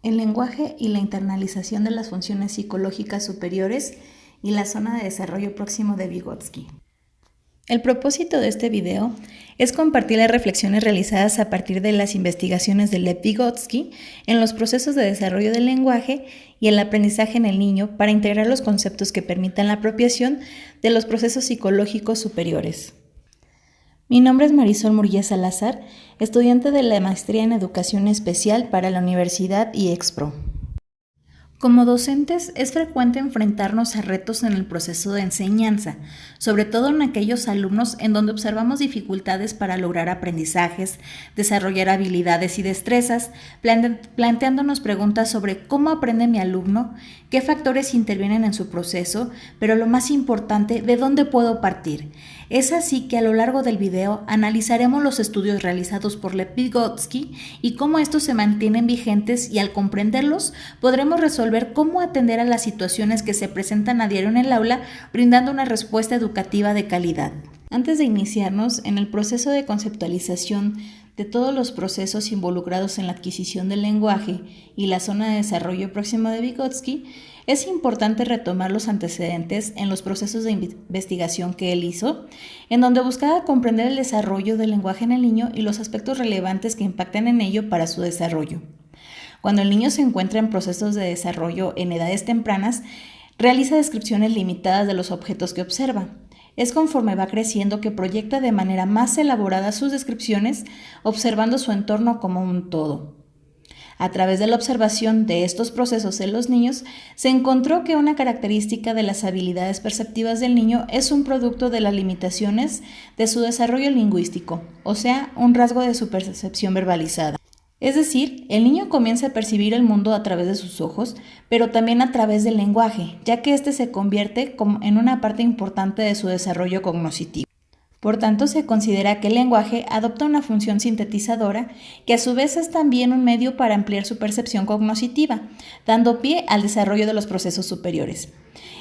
El lenguaje y la internalización de las funciones psicológicas superiores y la zona de desarrollo próximo de Vygotsky. El propósito de este video es compartir las reflexiones realizadas a partir de las investigaciones de Lev Vygotsky en los procesos de desarrollo del lenguaje y el aprendizaje en el niño para integrar los conceptos que permitan la apropiación de los procesos psicológicos superiores. Mi nombre es Marisol Murguía Salazar, estudiante de la Maestría en Educación Especial para la Universidad IEXPRO. Como docentes, es frecuente enfrentarnos a retos en el proceso de enseñanza, sobre todo en aquellos alumnos en donde observamos dificultades para lograr aprendizajes, desarrollar habilidades y destrezas, planteándonos preguntas sobre cómo aprende mi alumno, qué factores intervienen en su proceso, pero lo más importante, ¿de dónde puedo partir? Es así que a lo largo del video analizaremos los estudios realizados por Lev Vygotsky y cómo estos se mantienen vigentes, y al comprenderlos podremos resolver cómo atender a las situaciones que se presentan a diario en el aula, brindando una respuesta educativa de calidad. Antes de iniciarnos en el proceso de conceptualización de todos los procesos involucrados en la adquisición del lenguaje y la zona de desarrollo próximo de Vygotsky, es importante retomar los antecedentes en los procesos de investigación que él hizo, en donde buscaba comprender el desarrollo del lenguaje en el niño y los aspectos relevantes que impactan en ello para su desarrollo. Cuando el niño se encuentra en procesos de desarrollo en edades tempranas, realiza descripciones limitadas de los objetos que observa. Es conforme va creciendo que proyecta de manera más elaborada sus descripciones, observando su entorno como un todo. A través de la observación de estos procesos en los niños, se encontró que una característica de las habilidades perceptivas del niño es un producto de las limitaciones de su desarrollo lingüístico, o sea, un rasgo de su percepción verbalizada. Es decir, el niño comienza a percibir el mundo a través de sus ojos, pero también a través del lenguaje, ya que éste se convierte en una parte importante de su desarrollo cognoscitivo. Por tanto, se considera que el lenguaje adopta una función sintetizadora que a su vez es también un medio para ampliar su percepción cognoscitiva, dando pie al desarrollo de los procesos superiores.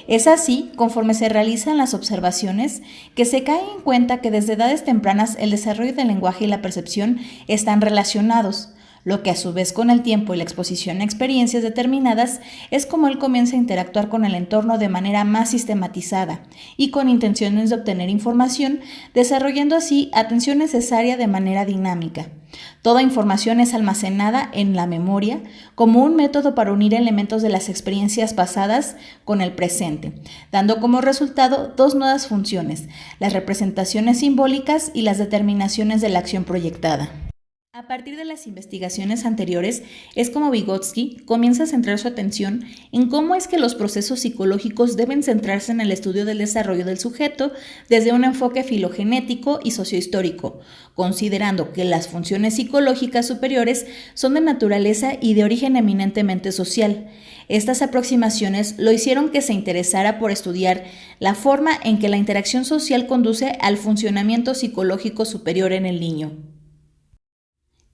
Es así, conforme se realizan las observaciones, que se cae en cuenta que desde edades tempranas el desarrollo del lenguaje y la percepción están relacionados, lo que a su vez con el tiempo y la exposición a experiencias determinadas es como él comienza a interactuar con el entorno de manera más sistematizada y con intenciones de obtener información, desarrollando así atención necesaria de manera dinámica. Toda información es almacenada en la memoria como un método para unir elementos de las experiencias pasadas con el presente, dando como resultado dos nuevas funciones: las representaciones simbólicas y las determinaciones de la acción proyectada. A partir de las investigaciones anteriores, es como Vygotsky comienza a centrar su atención en cómo es que los procesos psicológicos deben centrarse en el estudio del desarrollo del sujeto desde un enfoque filogenético y sociohistórico, considerando que las funciones psicológicas superiores son de naturaleza y de origen eminentemente social. Estas aproximaciones lo hicieron que se interesara por estudiar la forma en que la interacción social conduce al funcionamiento psicológico superior en el niño.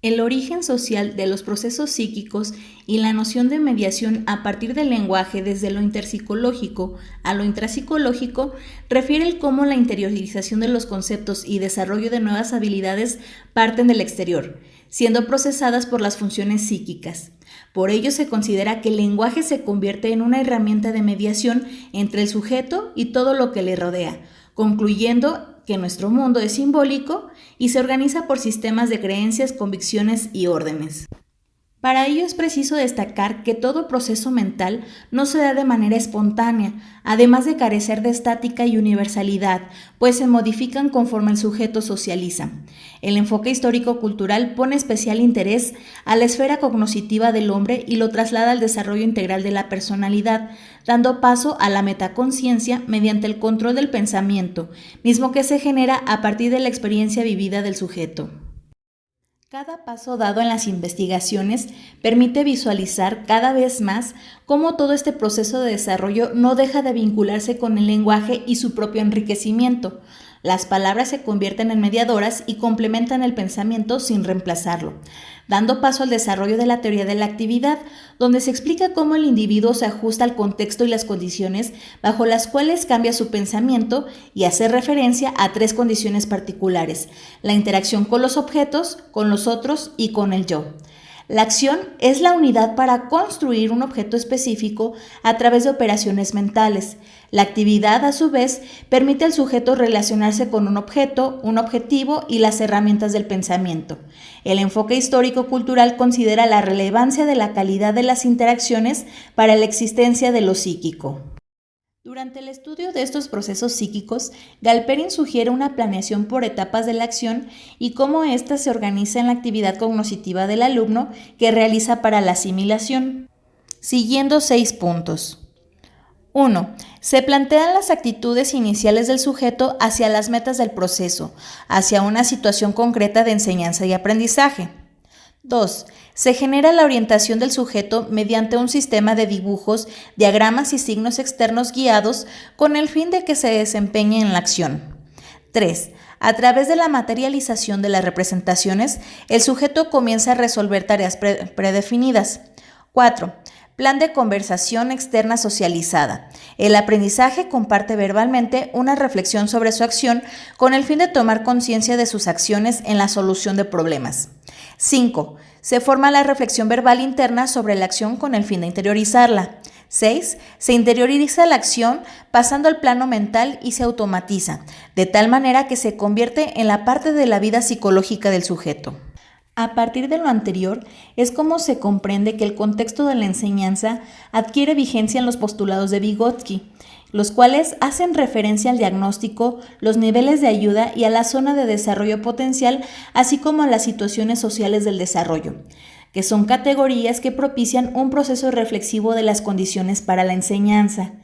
El origen social de los procesos psíquicos y la noción de mediación a partir del lenguaje desde lo interpsicológico a lo intrapsicológico refiere el cómo la interiorización de los conceptos y desarrollo de nuevas habilidades parten del exterior, siendo procesadas por las funciones psíquicas. Por ello se considera que el lenguaje se convierte en una herramienta de mediación entre el sujeto y todo lo que le rodea, concluyendo que nuestro mundo es simbólico y se organiza por sistemas de creencias, convicciones y órdenes. Para ello es preciso destacar que todo proceso mental no se da de manera espontánea, además de carecer de estática y universalidad, pues se modifican conforme el sujeto socializa. El enfoque histórico-cultural pone especial interés a la esfera cognoscitiva del hombre y lo traslada al desarrollo integral de la personalidad, dando paso a la metaconsciencia mediante el control del pensamiento, mismo que se genera a partir de la experiencia vivida del sujeto. Cada paso dado en las investigaciones permite visualizar cada vez más cómo todo este proceso de desarrollo no deja de vincularse con el lenguaje y su propio enriquecimiento. Las palabras se convierten en mediadoras y complementan el pensamiento sin reemplazarlo, dando paso al desarrollo de la teoría de la actividad, donde se explica cómo el individuo se ajusta al contexto y las condiciones bajo las cuales cambia su pensamiento, y hace referencia a tres condiciones particulares: la interacción con los objetos, con los otros y con el yo. La acción es la unidad para construir un objeto específico a través de operaciones mentales. La actividad, a su vez, permite al sujeto relacionarse con un objeto, un objetivo y las herramientas del pensamiento. El enfoque histórico-cultural considera la relevancia de la calidad de las interacciones para la existencia de lo psíquico. Durante el estudio de estos procesos psíquicos, Galperin sugiere una planeación por etapas de la acción y cómo ésta se organiza en la actividad cognitiva del alumno que realiza para la asimilación, siguiendo 6 puntos. 1. Se plantean las actitudes iniciales del sujeto hacia las metas del proceso, hacia una situación concreta de enseñanza y aprendizaje. 2. Se genera la orientación del sujeto mediante un sistema de dibujos, diagramas y signos externos guiados con el fin de que se desempeñe en la acción. 3. A través de la materialización de las representaciones, el sujeto comienza a resolver tareas predefinidas. 4. Plan de conversación externa socializada. El aprendizaje comparte verbalmente una reflexión sobre su acción con el fin de tomar conciencia de sus acciones en la solución de problemas. 5. Se forma la reflexión verbal interna sobre la acción con el fin de interiorizarla. 6. Se interioriza la acción pasando al plano mental y se automatiza, de tal manera que se convierte en la parte de la vida psicológica del sujeto. A partir de lo anterior, es como se comprende que el contexto de la enseñanza adquiere vigencia en los postulados de Vygotsky, los cuales hacen referencia al diagnóstico, los niveles de ayuda y a la zona de desarrollo potencial, así como a las situaciones sociales del desarrollo, que son categorías que propician un proceso reflexivo de las condiciones para la enseñanza.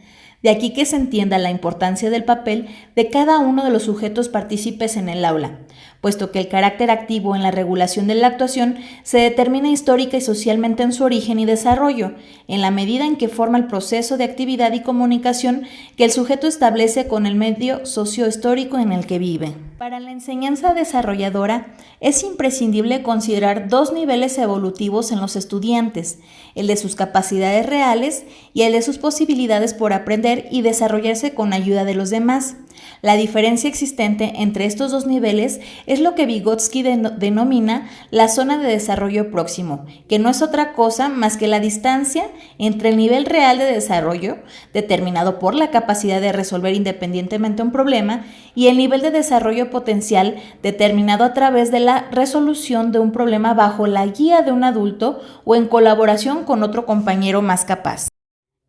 De aquí que se entienda la importancia del papel de cada uno de los sujetos partícipes en el aula, puesto que el carácter activo en la regulación de la actuación se determina histórica y socialmente en su origen y desarrollo, en la medida en que forma el proceso de actividad y comunicación que el sujeto establece con el medio sociohistórico en el que vive. Para la enseñanza desarrolladora es imprescindible considerar 2 niveles evolutivos en los estudiantes, el de sus capacidades reales y el de sus posibilidades por aprender y desarrollarse con ayuda de los demás. La diferencia existente entre estos 2 niveles es lo que Vygotsky denomina la zona de desarrollo próximo, que no es otra cosa más que la distancia entre el nivel real de desarrollo, determinado por la capacidad de resolver independientemente un problema, y el nivel de desarrollo potencial, determinado a través de la resolución de un problema bajo la guía de un adulto o en colaboración con otro compañero más capaz.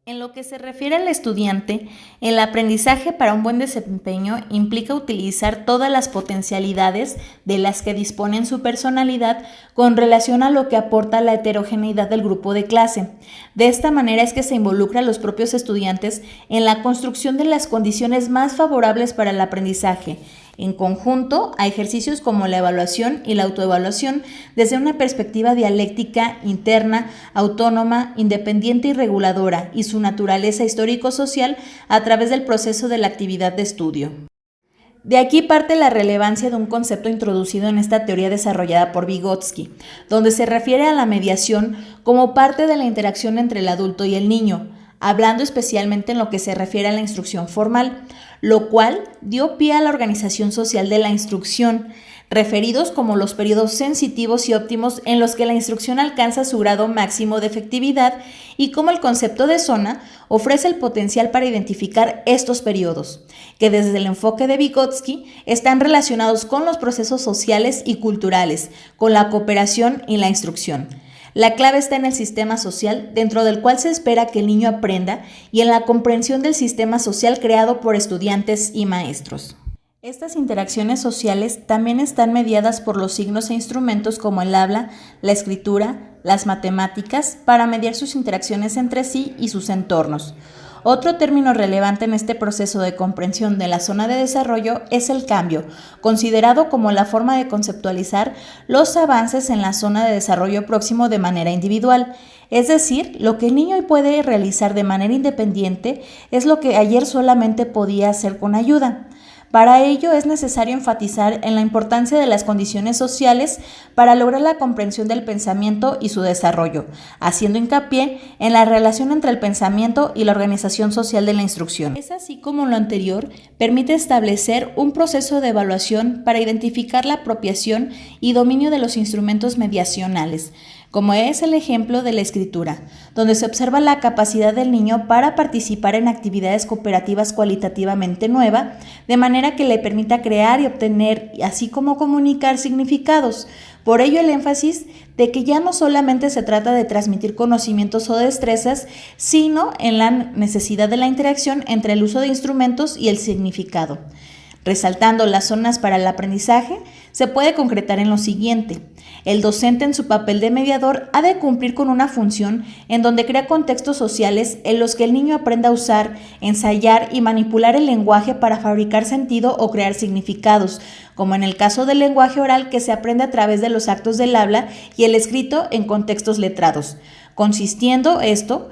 En lo que se refiere al estudiante, el aprendizaje para un buen desempeño implica utilizar todas las potencialidades de las que dispone en su personalidad con relación a lo que aporta la heterogeneidad del grupo de clase. De esta manera es que se involucra a los propios estudiantes en la construcción de las condiciones más favorables para el aprendizaje, en conjunto a ejercicios como la evaluación y la autoevaluación desde una perspectiva dialéctica, interna, autónoma, independiente y reguladora, y su naturaleza histórico-social a través del proceso de la actividad de estudio. De aquí parte la relevancia de un concepto introducido en esta teoría desarrollada por Vygotsky, donde se refiere a la mediación como parte de la interacción entre el adulto y el niño, hablando especialmente en lo que se refiere a la instrucción formal, lo cual dio pie a la organización social de la instrucción, referidos como los periodos sensitivos y óptimos en los que la instrucción alcanza su grado máximo de efectividad y cómo el concepto de zona ofrece el potencial para identificar estos periodos, que desde el enfoque de Vygotsky están relacionados con los procesos sociales y culturales, con la cooperación y la instrucción. La clave está en el sistema social dentro del cual se espera que el niño aprenda y en la comprensión del sistema social creado por estudiantes y maestros. Estas interacciones sociales también están mediadas por los signos e instrumentos como el habla, la escritura, las matemáticas, para mediar sus interacciones entre sí y sus entornos. Otro término relevante en este proceso de comprensión de la zona de desarrollo es el cambio, considerado como la forma de conceptualizar los avances en la zona de desarrollo próximo de manera individual. Es decir, lo que el niño hoy puede realizar de manera independiente es lo que ayer solamente podía hacer con ayuda. Para ello es necesario enfatizar en la importancia de las condiciones sociales para lograr la comprensión del pensamiento y su desarrollo, haciendo hincapié en la relación entre el pensamiento y la organización social de la instrucción. Es así como lo anterior permite establecer un proceso de evaluación para identificar la apropiación y dominio de los instrumentos mediacionales, como es el ejemplo de la escritura, donde se observa la capacidad del niño para participar en actividades cooperativas cualitativamente nuevas, de manera que le permita crear y obtener, así como comunicar significados. Por ello el énfasis de que ya no solamente se trata de transmitir conocimientos o destrezas, sino en la necesidad de la interacción entre el uso de instrumentos y el significado. Resaltando las zonas para el aprendizaje, se puede concretar en lo siguiente. El docente en su papel de mediador ha de cumplir con una función en donde crea contextos sociales en los que el niño aprenda a usar, ensayar y manipular el lenguaje para fabricar sentido o crear significados, como en el caso del lenguaje oral que se aprende a través de los actos del habla y el escrito en contextos letrados, consistiendo esto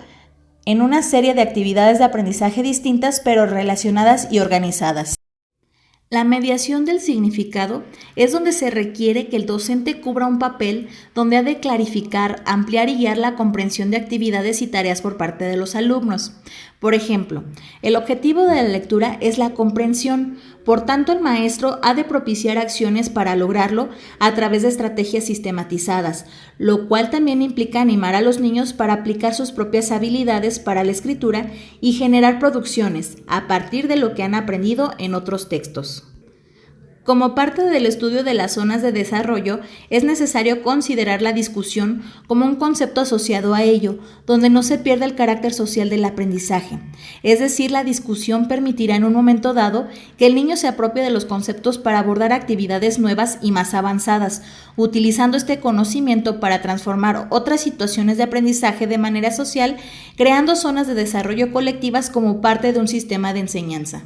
en una serie de actividades de aprendizaje distintas pero relacionadas y organizadas. La mediación del significado es donde se requiere que el docente cubra un papel donde ha de clarificar, ampliar y guiar la comprensión de actividades y tareas por parte de los alumnos. Por ejemplo, el objetivo de la lectura es la comprensión, por tanto el maestro ha de propiciar acciones para lograrlo a través de estrategias sistematizadas, lo cual también implica animar a los niños para aplicar sus propias habilidades para la escritura y generar producciones a partir de lo que han aprendido en otros textos. Como parte del estudio de las zonas de desarrollo, es necesario considerar la discusión como un concepto asociado a ello, donde no se pierda el carácter social del aprendizaje. Es decir, la discusión permitirá en un momento dado que el niño se apropie de los conceptos para abordar actividades nuevas y más avanzadas, utilizando este conocimiento para transformar otras situaciones de aprendizaje de manera social, creando zonas de desarrollo colectivas como parte de un sistema de enseñanza.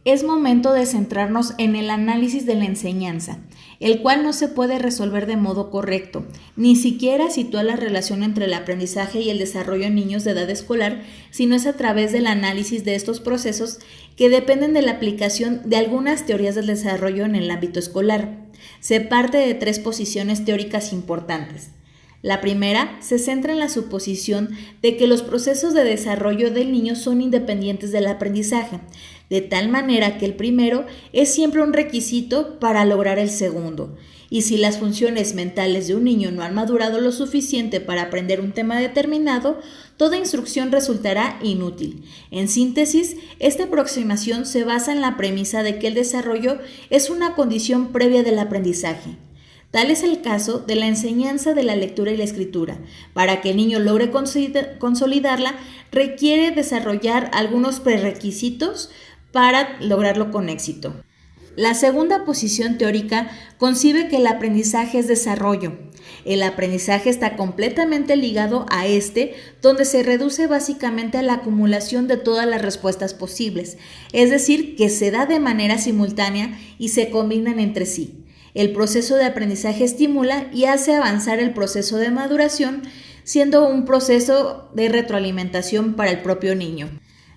Es momento de centrarnos en el análisis de la enseñanza, el cual no se puede resolver de modo correcto, ni siquiera sitúa la relación entre el aprendizaje y el desarrollo en niños de edad escolar, sino es a través del análisis de estos procesos que dependen de la aplicación de algunas teorías del desarrollo en el ámbito escolar. Se parte de 3 posiciones teóricas importantes. La primera se centra en la suposición de que los procesos de desarrollo del niño son independientes del aprendizaje, de tal manera que el primero es siempre un requisito para lograr el segundo. Y si las funciones mentales de un niño no han madurado lo suficiente para aprender un tema determinado, toda instrucción resultará inútil. En síntesis, esta aproximación se basa en la premisa de que el desarrollo es una condición previa del aprendizaje. Tal es el caso de la enseñanza de la lectura y la escritura. Para que el niño logre consolidarla, requiere desarrollar algunos prerequisitos para lograrlo con éxito. La segunda posición teórica concibe que el aprendizaje es desarrollo. El aprendizaje está completamente ligado a donde se reduce básicamente a la acumulación de todas las respuestas posibles, es decir, que se da de manera simultánea y se combinan entre sí. El proceso de aprendizaje estimula y hace avanzar el proceso de maduración, siendo un proceso de retroalimentación para el propio niño.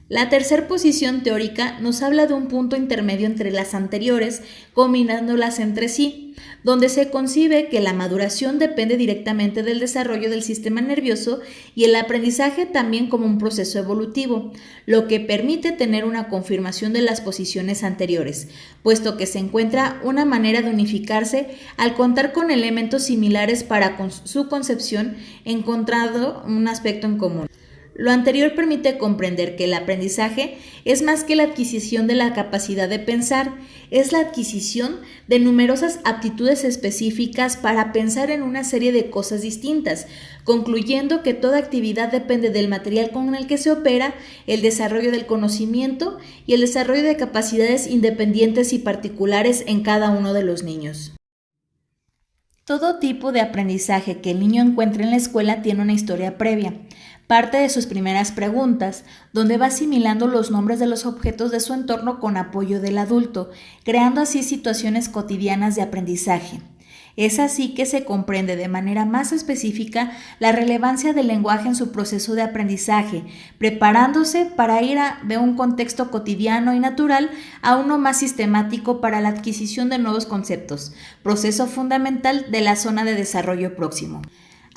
La tercera posición teórica nos habla de un punto intermedio entre las anteriores, combinándolas entre sí, donde se concibe que la maduración depende directamente del desarrollo del sistema nervioso y el aprendizaje también como un proceso evolutivo, lo que permite tener una confirmación de las posiciones anteriores, puesto que se encuentra una manera de unificarse al contar con elementos similares para su concepción, encontrando un aspecto en común. Lo anterior permite comprender que el aprendizaje es más que la adquisición de la capacidad de pensar, es la adquisición de numerosas aptitudes específicas para pensar en una serie de cosas distintas, concluyendo que toda actividad depende del material con el que se opera, el desarrollo del conocimiento y el desarrollo de capacidades independientes y particulares en cada uno de los niños. Todo tipo de aprendizaje que el niño encuentre en la escuela tiene una historia previa. Parte de sus primeras preguntas, donde va asimilando los nombres de los objetos de su entorno con apoyo del adulto, creando así situaciones cotidianas de aprendizaje. Es así que se comprende de manera más específica la relevancia del lenguaje en su proceso de aprendizaje, preparándose para ir de un contexto cotidiano y natural a uno más sistemático para la adquisición de nuevos conceptos, proceso fundamental de la zona de desarrollo próximo.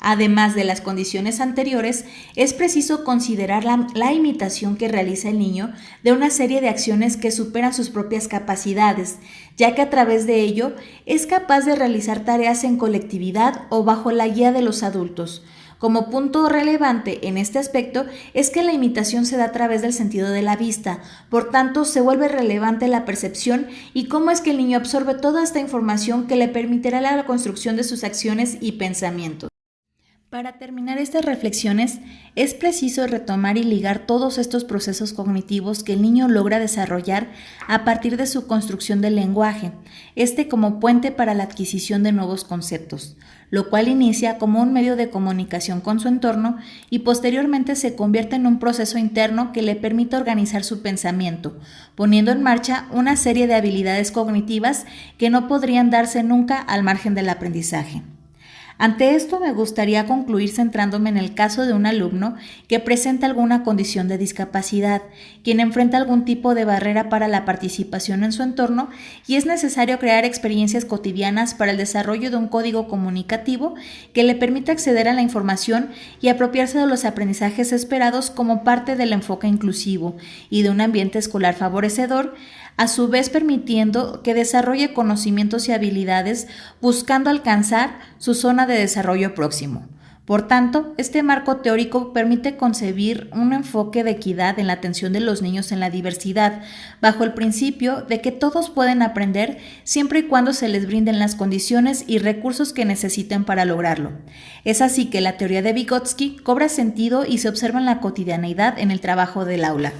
Además de las condiciones anteriores, es preciso considerar la imitación que realiza el niño de una serie de acciones que superan sus propias capacidades, ya que a través de ello es capaz de realizar tareas en colectividad o bajo la guía de los adultos. Como punto relevante en este aspecto es que la imitación se da a través del sentido de la vista, por tanto se vuelve relevante la percepción y cómo es que el niño absorbe toda esta información que le permitirá la construcción de sus acciones y pensamientos. Para terminar estas reflexiones, es preciso retomar y ligar todos estos procesos cognitivos que el niño logra desarrollar a partir de su construcción del lenguaje, como puente para la adquisición de nuevos conceptos, lo cual inicia como un medio de comunicación con su entorno y posteriormente se convierte en un proceso interno que le permite organizar su pensamiento, poniendo en marcha una serie de habilidades cognitivas que no podrían darse nunca al margen del aprendizaje. Ante esto me gustaría concluir centrándome en el caso de un alumno que presenta alguna condición de discapacidad, quien enfrenta algún tipo de barrera para la participación en su entorno y es necesario crear experiencias cotidianas para el desarrollo de un código comunicativo que le permita acceder a la información y apropiarse de los aprendizajes esperados como parte del enfoque inclusivo y de un ambiente escolar favorecedor, a su vez permitiendo que desarrolle conocimientos y habilidades buscando alcanzar su zona de desarrollo próximo. Por tanto, este marco teórico permite concebir un enfoque de equidad en la atención de los niños en la diversidad, bajo el principio de que todos pueden aprender siempre y cuando se les brinden las condiciones y recursos que necesiten para lograrlo. Es así que la teoría de Vygotsky cobra sentido y se observa en la cotidianeidad en el trabajo del aula.